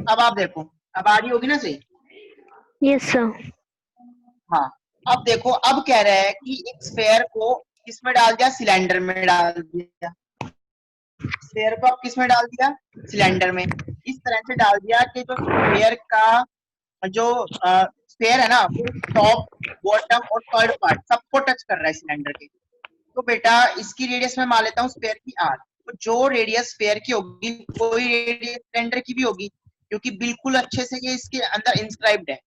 अब आप देखो, अब आ रही होगी ना सही? Yes sir. हाँ, अब देखो अब कह रहा है कि एक स्फेयर को किसमें डाल दिया सिलेंडर में डाल दिया, स्फेयर को अब किसमें डाल दिया सिलेंडर में, इस तरह से डाल दिया कि जो स्फेयर का जो स्फेयर है ना वो टॉप बॉटम और थर्ड पार्ट सबको टच कर रहा है सिलेंडर के। तो बेटा इसकी रेडियस में मान लेता हूँ स्फेयर की r, तो जो रेडियस स्फेयर की होगी वही रेडियस सिलेंडर की भी होगी, क्योंकि बिल्कुल अच्छे से ये इसके अंदर इंस्क्राइब्ड है,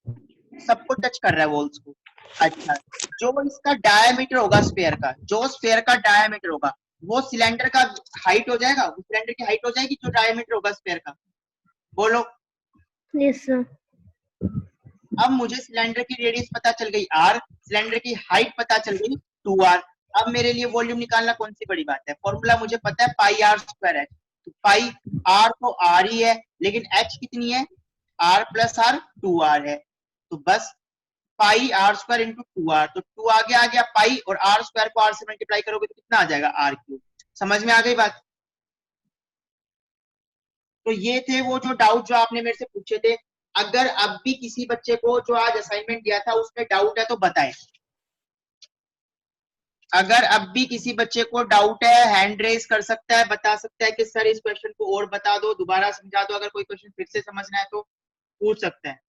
सबको टच कर रहा है वॉल्स को। अच्छा, जो इसका डायमीटर होगा स्फेयर का, जो स्फेयर का डायमीटर होगा वो सिलेंडर का हाइट हो जाएगा, वो सिलेंडर की हाइट हो जाएगी जो डायमीटर होगा स्फेयर का। बोलो यस सर। अब मुझे सिलेंडर की रेडियस पता चल गई r, सिलेंडर की हाइट पता चल गई 2r, अब मेरे लिए वॉल्यूम निकालना कौन सी बड़ी बात है, फॉर्मूला मुझे पता है पाई r स्क्वायर है, तो पाई r तो r ही है लेकिन h कितनी है r प्लस r 2r है, तो बस पाई r स्क्वायर इंटू 2r, तो 2 आगे आ गया पाई और r स्क्वायर को r से मल्टीप्लाई करोगे तो कितना आ जाएगा r क्यूब। समझ में आ गई बात? तो ये थे वो जो डाउट जो आपने मेरे से पूछे थे। अगर अब भी किसी बच्चे को जो आज असाइनमेंट दिया था उसमें डाउट है तो बताएं, अगर अब भी किसी बच्चे को डाउट है हैंड रेज कर सकता है, बता सकता है कि सर इस क्वेश्चन को और बता दो, दोबारा समझा दो, अगर कोई क्वेश्चन फिर से समझना है तो पूछ सकता है,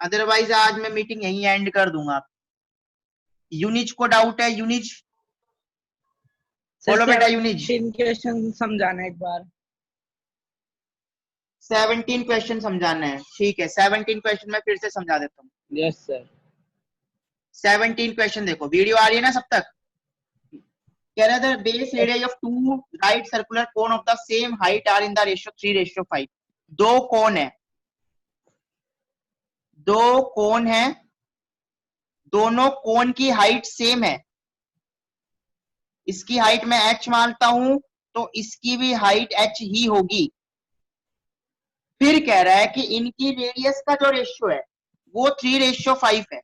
अदरवाइज आज मैं मीटिंग यहीं एंड कर दूंगा। यूनिज को डाउट है? यूनिज बोलो बेटा। यूनिज 17 क्वेश्चन समझाना एक बार। 17 क्वेश्चन समझाना है, ठीक है 17 क्वेश्चन मैं फिर से समझा देता हूँ। Yes sir. 17 क्वेश्चन देखो, वीडियो आ रही है ना सब तक? कह रहा था base area of two right circular cone of the same height are in the ratio 3:5। दो कोन है, दो कोन है, दोनों कोन की हाइट सेम है, इसकी हाइट मैं h मानता हूं तो इसकी भी हाइट h ही होगी। फिर कह रहा है कि इनकी रेडियस का जो रेशियो है वो 3:5 है,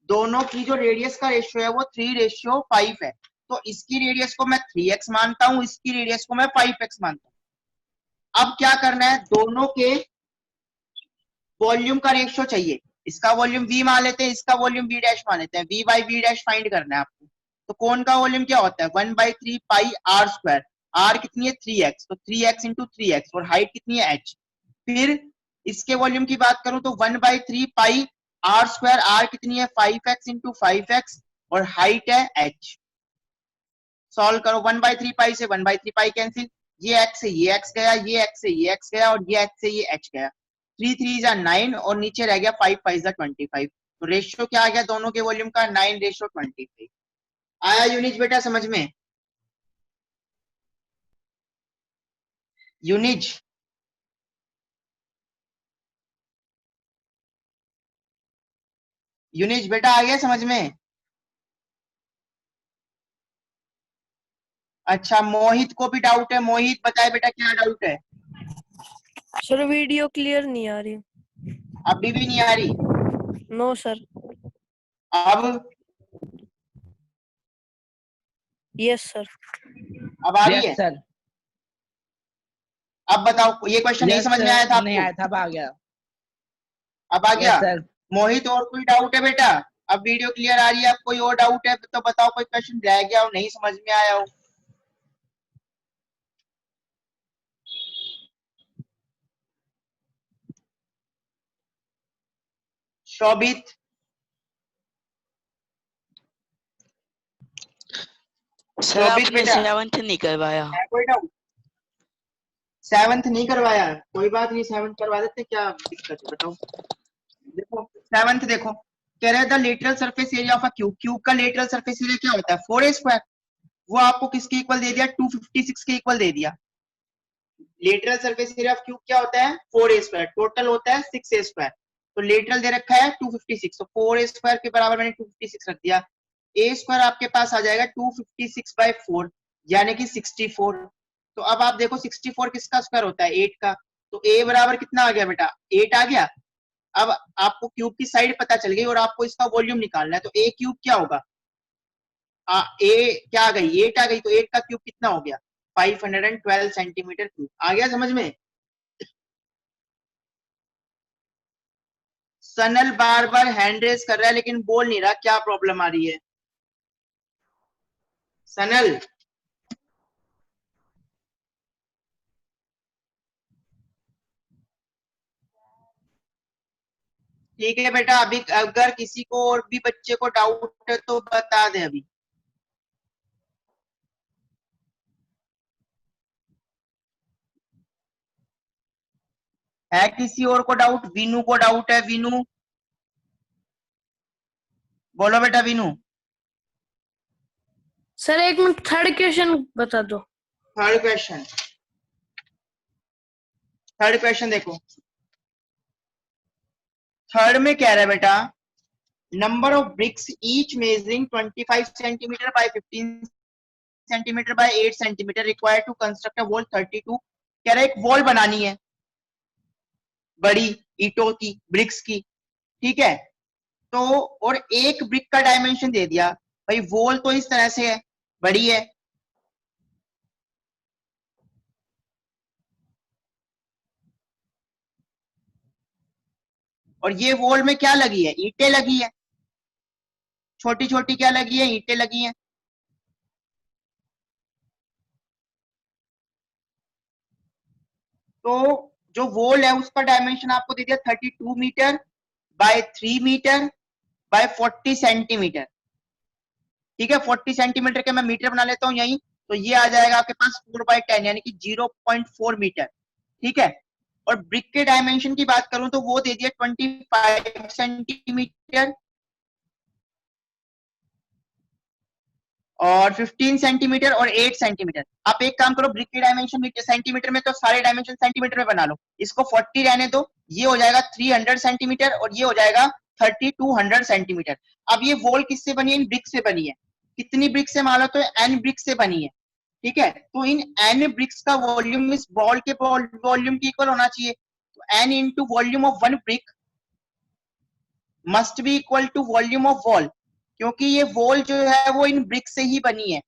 दोनों की जो रेडियस का रेशियो है वो 3:5 है, तो इसकी रेडियस को मैं 3x मानता हूं, इसकी रेडियस को मैं 5x मानता हूं। अब क्या करना है, दोनों के वॉल्यूम का रेशियो चाहिए, इसका वॉल्यूम v मान लेते हैं, इसका वॉल्यूम v डैश मान लेते हैं, v by v dash find करना है आपको। तो कोन का वॉल्यूम क्या होता है 1/3 पाई r स्क्वायर, r कितनी है 3x, तो 3x इंटू 3x, और हाइट कितनी है h। फिर इसके वॉल्यूम की बात करूं तो 1/3 पाई r स्क्वायर, r कितनी है 5x इंटू 5x, और हाइट है h। सॉल्व करो, 1/3 पाई से 1/3 पाई कैंसिल, ये x से ये x गया, ये x से ये x गया, और ये h से ये h गया, 3 3 जा 9 और नीचे रह गया 5 5 जा 25। तो रेशियो क्या आ गया दोनों के वॉल्यूम का 9:25। आया यूनिज बेटा समझ में? यूनिज यूनिज बेटा आ गया समझ में? अच्छा, मोहित को भी डाउट है, मोहित बताए बेटा क्या डाउट है? सर वीडियो क्लियर नहीं आ रही। अभी भी नहीं आ रही? No sir. अब यस सर। अब आ रही है? Yes sir. अब बताओ, ये क्वेश्चन नहीं समझ में आया था नहीं आपको? आया था, अब आ गया। अब आ गया? Yes sir. मोहित और कोई डाउट है बेटा? अब वीडियो क्लियर आ रही है? अब कोई और डाउट है तो बताओ, कोई क्वेश्चन रह गया हो, नहीं समझ में आया हो? शोभित, सर शोभित आपने बेटा, 7th नहीं करवाया। है कोई डाउट? 7th नहीं करवाया? कोई बात नहीं, 7th करवा देते, क्या दिक्कत है बताओ। देखो 7th देखो, कह रहे the lateral surface area of a cube, cube का लेटरल सरफेस एरिया क्या होता है? 4a square. वो आपको किसके इक्वल दे दिया? 256 के इक्वल दे दिया। Lateral surface area of cube क्या होता है? 4a square. टोटल होता है 6a स्क्वायर। तो लेटरल दे रखा है 256, तो 4a स्क्वायर के बराबर मैंने 256 रख दिया। a स्क्वायर आपके पास आ जाएगा 256/4 यानी कि 64। तो अब आप देखो 64 किसका स्क्वायर होता है? 8 का। तो a बराबर कितना आ गया बेटा? 8 आ गया। अब आपको क्यूब की साइड पता चल गई और आपको इसका वॉल्यूम निकालना है, तो a क्यूब क्या होगा? a क्या आ गई? 8 आ गई, तो 8 का क्यूब कितना हो गया? 512 सेंटीमीटर क्यूब। आ गया समझ में? सनल बार बार हैंड रेस कर रहा है लेकिन बोल नहीं रहा, क्या प्रॉब्लम आ रही है सनल? ठीक है बेटा, अभी अगर किसी को और भी बच्चे को डाउट है तो बता दे अभी। है किसी और को डाउट? विनू को डाउट है? विनू बोलो बेटा, विनू। सर एक मिनट, थर्ड क्वेश्चन बता दो। थर्ड क्वेश्चन, थर्ड क्वेश्चन देखो। थर्ड में कह रहा है बेटा, number of bricks each measuring 25 centimetre by 15 centimetre by 8 centimetre required to construct a wall 32। कह रहा है एक वॉल बनानी है बड़ी ईंटों की, ब्रिक्स की, ठीक है? तो और एक ब्रिक का डायमेंशन दे दिया। भाई वॉल तो इस तरह से है, बड़ी है, और ये वॉल में क्या लगी है? ईंटें लगी है, छोटी छोटी क्या लगी है? ईंटें लगी हैं। तो जो वॉल है उसका डायमेंशन आपको दे दिया 32 metre by 3 metre by 40 centimetre. ठीक है, 40 सेंटीमीटर के मैं मीटर बना लेता हूँ यही, तो ये आ जाएगा आपके पास 4/10 यानी कि 0.4 मीटर। ठीक है, और ब्रिक के डायमेंशन की बात करूं तो वो दे दिया 25 सेंटीमीटर और 15 सेंटीमीटर और 8 सेंटीमीटर। आप एक काम करो, ब्रिक के डायमेंशन सेंटीमीटर में, तो सारे डायमेंशन सेंटीमीटर में बना लो, इसको 40 रहने दो, ये हो जाएगा 300 सेंटीमीटर और ये हो जाएगा 3200 सेंटीमीटर। अब ये वॉल किससे बनी है? इन ब्रिक से बनी है। कितनी ब्रिक से? मान लो तो एन ब्रिक से बनी है। ठीक है, तो इन एन ब्रिक्स का वॉल्यूम इस बॉल के वॉल्यूम के इक्वल होना चाहिए। तो n into volume of one brick must be equal to volume of wall, क्योंकि ये वॉल जो है वो इन ब्रिक से ही बनी है।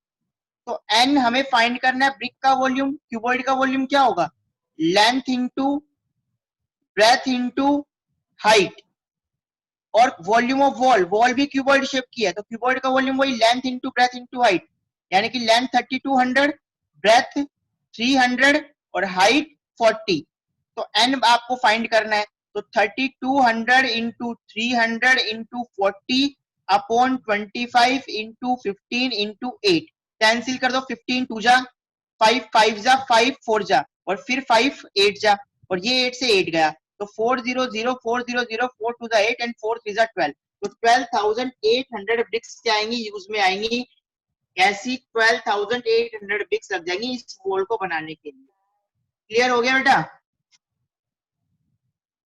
तो एन हमें फाइंड करना है ब्रिक का वॉल्यूम। क्यूबॉइड का वॉल्यूम क्या होगा? Length into breadth into height, और वॉल्यूम ऑफ वॉल, वॉल भी क्यूबॉइड शेप की है, तो क्यूबॉइड का वॉल्यूम वही length into breadth into height, यानी कि लेंथ 3200, ब्रेथ 300 और हाइट 40। तो एन आपको फाइंड करना है, तो 3200 into 300 into 40 upon 25 into 15 into 8। Cancel कर दो, 15 टू जा 5, 5 जा 5, 4 जा और फिर 5 8 जा, और ये 8 से 8 गया, तो 400 400 4 टू जा 8 एंड 4 3 जा 12। तो 12,800 ब्रिक्स क्या आएंगी? यूज में आएंगी। ऐसी 12,800 ब्रिक्स लग जाएंगी इस वॉल को बनाने के लिए। क्लियर हो गया बेटा?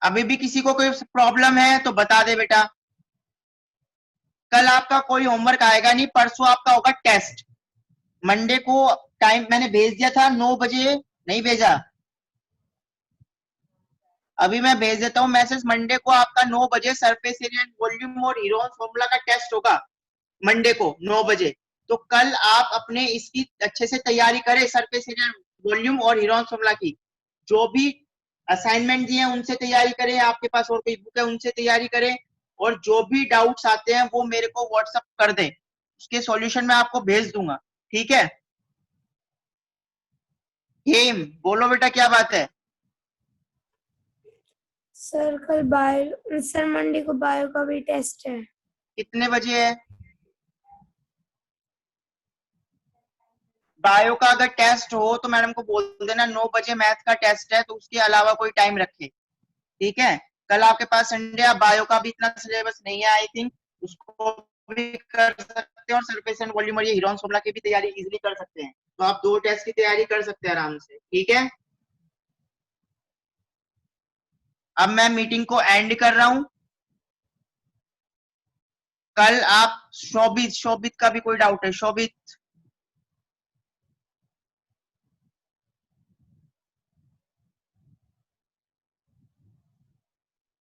अभी भी किसी को कोई प्रॉब्लम है तो बता दे बेटा। कल आपका कोई होमवर्क आएगा नहीं, परसों आपका होगा टेस्ट। मंडे को टाइम मैंने भेज दिया था 9 बजे, नहीं भेजा? अभी मैं भेज देता हूँ मैसेज। मंडे को आपका 9 बजे सरफेस एरिया एंड वॉल्यूम और हीरोन्स फॉर्मूला का टेस्ट होगा, मंडे को 9 बजे। तो कल आप अपने इसकी अच्छे से तैयारी करें, सरफेस एरिया वॉल्यूम और हीरोन्स फॉर्मूला की। जो भी असाइनमेंट दिए हैं उनसे तैयारी करें, आपके पास और कोई बुक है उनसे तैयारी करें, और जो भी डाउट्स आते हैं वो मेरे को व्हाट्सएप कर दें, उसके सॉल्यूशन मैं आपको भेज दूंगा, ठीक है। हेम बोलो बेटा क्या बात है? सर कल बायो, सर मंडे को बायो का भी टेस्ट है। कितने बजे है? बायो का अगर टेस्ट हो तो मैडम को बोल देना 9 बजे मैथ का टेस्ट है, तो उसके अलावा कोई टाइम रखे, ठीक है। कल आपके पास संडे, आप बायो का भी इतना सिलेबस नहीं है आई थिंक, उसको भी कर सकते हैं, और सरफेस एंड वॉल्यूम और ये हीरोन्स फॉर्मूला की भी तैयारी इजीली कर सकते हैं। तो आप 2 टेस्ट की तैयारी कर सकते हैं आराम से, ठीक है। अब मैं मीटिंग को एंड कर रहा हूं। कल आप शोभित का भी कोई डाउट है? शोभित